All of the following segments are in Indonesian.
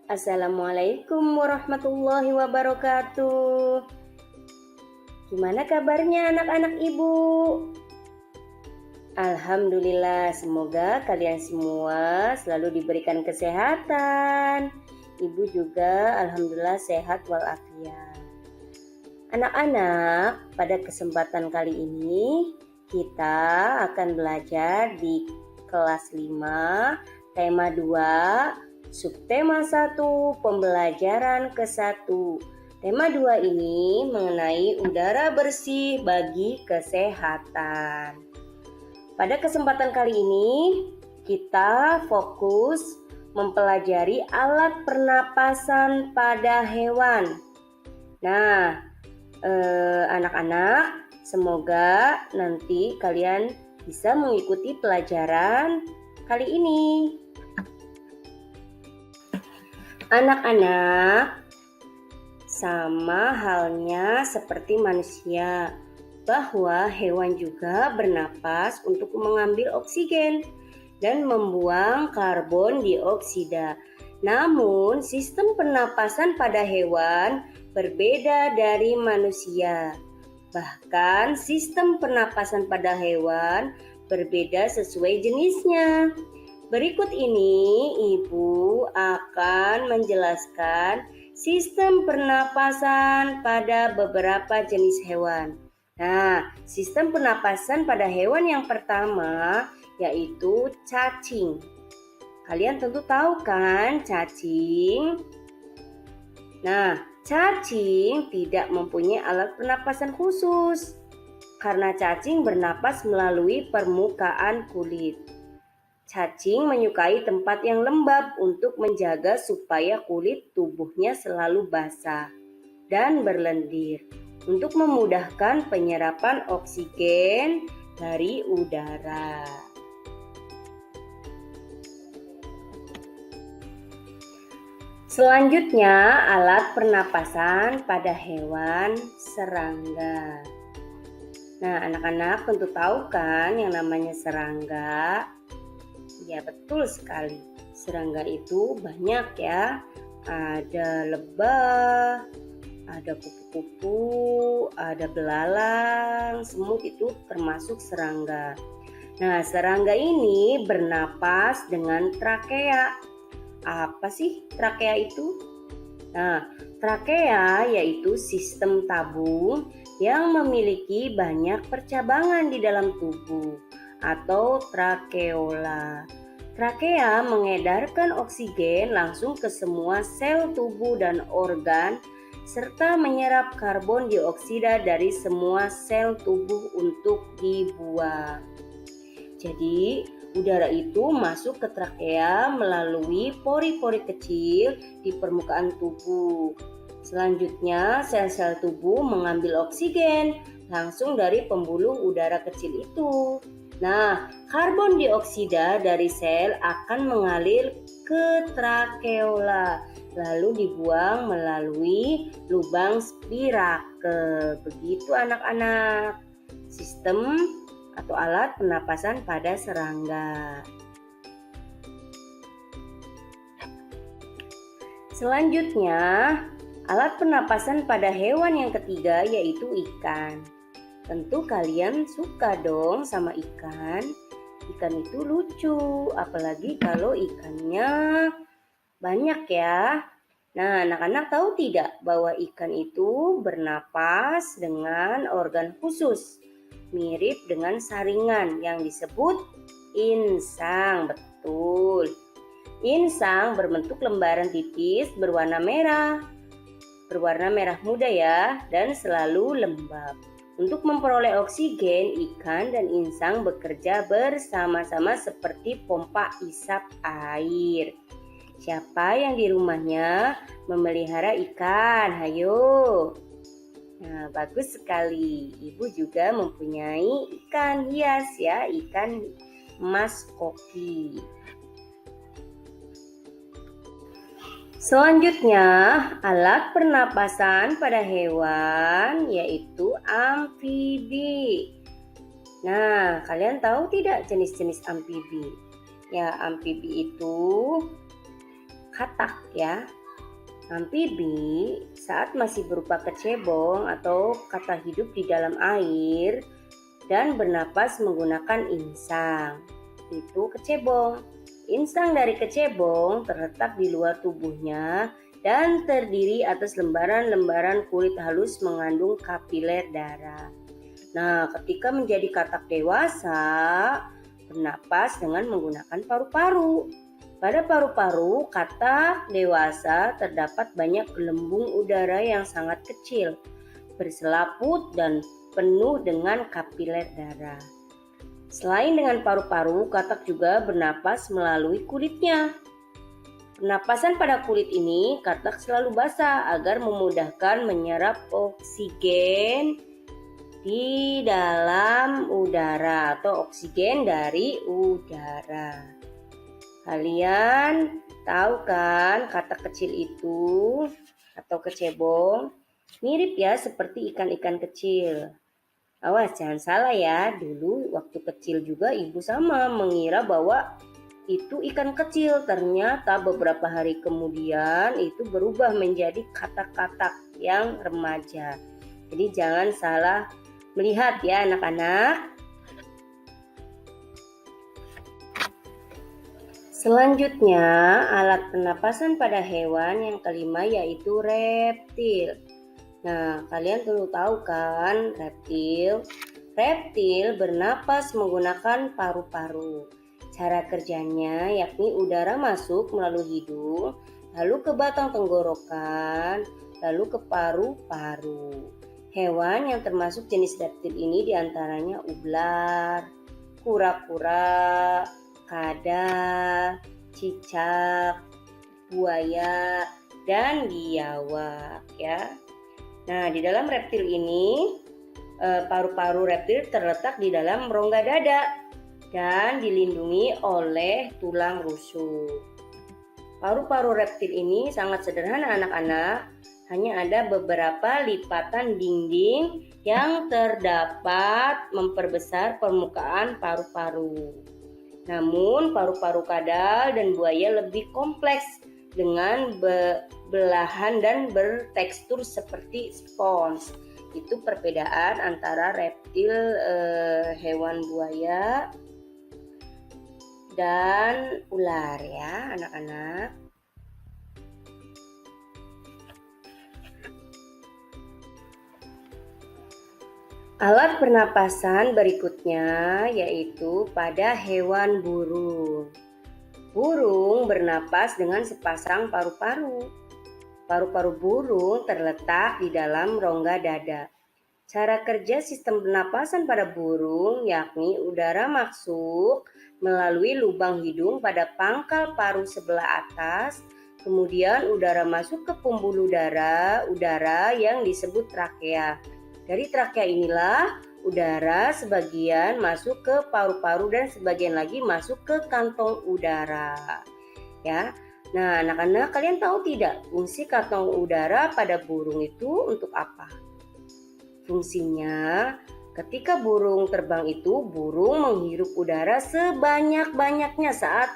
Assalamualaikum warahmatullahi wabarakatuh. Gimana kabarnya anak-anak ibu? Alhamdulillah, semoga kalian semua selalu diberikan kesehatan. Ibu juga alhamdulillah sehat walafiat. Anak-anak, pada kesempatan kali ini kita akan belajar di kelas 5, tema 2, subtema 1, pembelajaran ke-1. Tema 2 ini mengenai udara bersih bagi kesehatan. Pada kesempatan kali ini kita fokus mempelajari alat pernapasan pada hewan. Nah, anak-anak, semoga nanti kalian bisa mengikuti pelajaran kali ini. Anak-anak, sama halnya seperti manusia, bahwa hewan juga bernapas untuk mengambil oksigen dan membuang karbon dioksida. Namun, sistem pernapasan pada hewan berbeda dari manusia. Bahkan, sistem pernapasan pada hewan berbeda sesuai jenisnya. Berikut ini, Ibu akan menjelaskan sistem pernapasan pada beberapa jenis hewan. Nah, sistem pernapasan pada hewan yang pertama yaitu cacing. Kalian tentu tahu kan cacing? Nah, cacing tidak mempunyai alat pernapasan khusus karena cacing bernapas melalui permukaan kulit. Cacing menyukai tempat yang lembab untuk menjaga supaya kulit tubuhnya selalu basah dan berlendir untuk memudahkan penyerapan oksigen dari udara. Selanjutnya, alat pernapasan pada hewan serangga. Nah, anak-anak tentu tahu kan yang namanya serangga? Ya, betul sekali. Serangga itu banyak ya. Ada lebah, ada kupu-kupu, ada belalang, semut itu termasuk serangga. Nah, serangga ini bernapas dengan trakea. Apa sih trakea itu? Nah, trakea yaitu sistem tabung yang memiliki banyak percabangan di dalam tubuh atau trakeola. Trakea mengedarkan oksigen langsung ke semua sel tubuh dan organ serta menyerap karbon dioksida dari semua sel tubuh untuk dibuang. Jadi, udara itu masuk ke trakea melalui pori-pori kecil di permukaan tubuh. Selanjutnya, sel-sel tubuh mengambil oksigen langsung dari pembuluh udara kecil itu. Nah, karbon dioksida dari sel akan mengalir ke trakeola, lalu dibuang melalui lubang spirake. Begitu anak-anak. Sistem atau alat pernapasan pada serangga. Selanjutnya, alat pernapasan pada hewan yang ketiga yaitu ikan. Tentu kalian suka dong sama ikan. Ikan itu lucu, apalagi kalau ikannya banyak ya. Nah, anak-anak tahu tidak bahwa ikan itu bernapas dengan organ khusus, mirip dengan saringan yang disebut insang. Betul. Insang berbentuk lembaran tipis berwarna merah muda ya, dan selalu lembab. Untuk memperoleh oksigen, ikan dan insang bekerja bersama-sama seperti pompa isap air. Siapa yang di rumahnya memelihara ikan? Hayo. Nah, bagus sekali. Ibu juga mempunyai ikan hias ya, ikan mas koki. Selanjutnya, alat pernapasan pada hewan yaitu amfibi. Nah, kalian tahu tidak jenis-jenis amfibi? Ya, amfibi itu katak ya. Amfibi saat masih berupa kecebong atau kata hidup di dalam air dan bernapas menggunakan insang. Itu kecebong. Insang dari kecebong terletak di luar tubuhnya dan terdiri atas lembaran-lembaran kulit halus mengandung kapiler darah. Nah, ketika menjadi katak dewasa, bernapas dengan menggunakan paru-paru. Pada paru-paru katak dewasa terdapat banyak gelembung udara yang sangat kecil, berselaput dan penuh dengan kapiler darah. Selain dengan paru-paru, katak juga bernapas melalui kulitnya. Pernapasan pada kulit ini, katak selalu basah agar memudahkan menyerap oksigen di dalam udara atau oksigen dari udara. Kalian tahu kan katak kecil itu atau kecebong mirip ya seperti ikan-ikan kecil. Awas jangan salah ya, dulu waktu kecil juga ibu sama mengira bahwa itu ikan kecil. Ternyata beberapa hari kemudian itu berubah menjadi katak-katak yang remaja. Jadi jangan salah melihat ya anak-anak. Selanjutnya, alat pernapasan pada hewan yang kelima yaitu reptil. Nah, kalian perlu tahu kan reptil? Reptil bernapas menggunakan paru-paru. Cara kerjanya yakni udara masuk melalui hidung, lalu ke batang tenggorokan, lalu ke paru-paru. Hewan yang termasuk jenis reptil ini diantaranya ular, kura-kura, kadal, cicak, buaya, dan biawak ya. Nah, di dalam reptil ini paru-paru reptil terletak di dalam rongga dada dan dilindungi oleh tulang rusuk. Paru-paru reptil ini sangat sederhana anak-anak, hanya ada beberapa lipatan dinding yang terdapat memperbesar permukaan paru-paru. Namun paru-paru kadal dan buaya lebih kompleks dengan belahan dan bertekstur seperti spons. Itu perbedaan antara reptil hewan buaya dan ular ya anak-anak. Alat pernapasan berikutnya yaitu pada hewan burung. Burung bernapas dengan sepasang paru-paru. Paru-paru burung terletak di dalam rongga dada. Cara kerja sistem pernapasan pada burung yakni udara masuk melalui lubang hidung pada pangkal paru sebelah atas, kemudian udara masuk ke pembuluh udara yang disebut trakea. Dari trakea inilah udara sebagian masuk ke paru-paru dan sebagian lagi masuk ke kantong udara. Ya. Nah, anak-anak kalian tahu tidak fungsi kantong udara pada burung itu untuk apa? Fungsinya ketika burung terbang itu burung menghirup udara sebanyak-banyaknya saat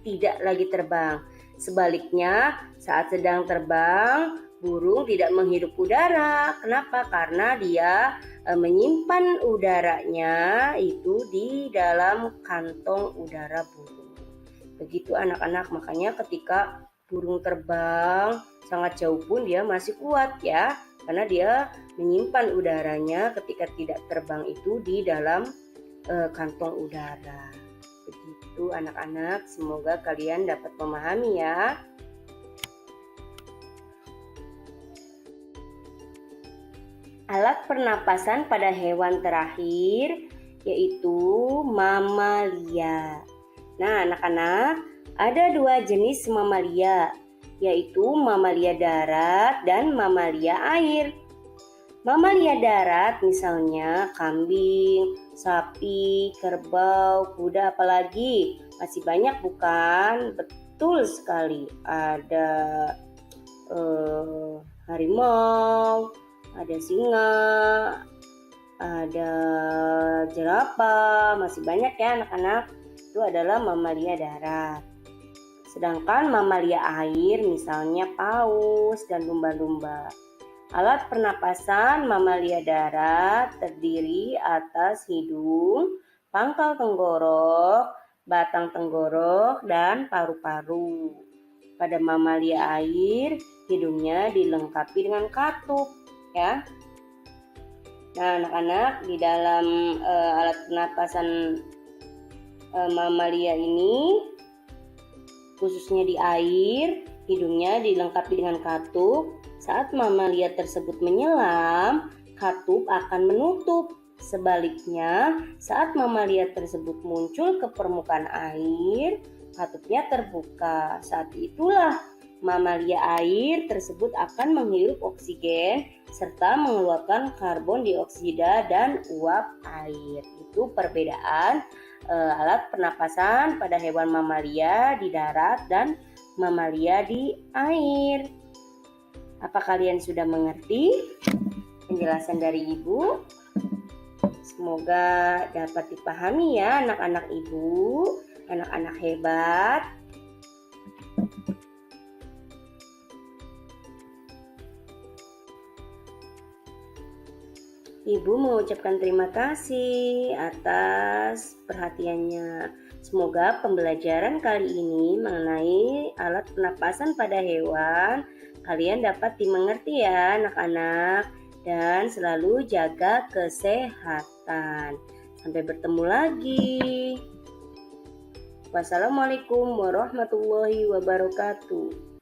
tidak lagi terbang. Sebaliknya, saat sedang terbang, burung tidak menghirup udara. Kenapa? Karena dia menyimpan udaranya itu di dalam kantong udara burung. Begitu anak-anak, makanya ketika burung terbang sangat jauh pun dia masih kuat ya. Karena dia menyimpan udaranya ketika tidak terbang itu di dalam kantong udara. Begitu anak-anak, semoga kalian dapat memahami ya. Alat pernapasan pada hewan terakhir yaitu mamalia. Nah anak-anak, ada dua jenis mamalia, yaitu mamalia darat dan mamalia air. Mamalia darat misalnya kambing, sapi, kerbau, kuda, apalagi masih banyak bukan? Betul sekali, ada harimau, ada singa, ada jerapah, masih banyak ya anak-anak. Itu adalah mamalia darat. Sedangkan mamalia air misalnya paus dan lumba-lumba. Alat pernapasan mamalia darat terdiri atas hidung, pangkal tenggorok, batang tenggorok, dan paru-paru. Pada mamalia air, hidungnya dilengkapi dengan katup, ya. Nah, anak-anak, di dalam alat pernapasan mamalia ini, khususnya di air, hidungnya dilengkapi dengan katup. Saat mamalia tersebut menyelam, katup akan menutup. Sebaliknya, saat mamalia tersebut muncul ke permukaan air, katupnya terbuka. Saat itulah mamalia air tersebut akan menghirup oksigen serta mengeluarkan karbon dioksida dan uap air. Itu perbedaan alat pernapasan pada hewan mamalia di darat dan mamalia di air. Apa kalian sudah mengerti penjelasan dari Ibu? Semoga dapat dipahami ya anak-anak Ibu, anak-anak hebat. Ibu mengucapkan terima kasih atas perhatiannya. Semoga pembelajaran kali ini mengenai alat pernapasan pada hewan kalian dapat dimengerti ya anak-anak, dan selalu jaga kesehatan. Sampai bertemu lagi. Wassalamualaikum warahmatullahi wabarakatuh.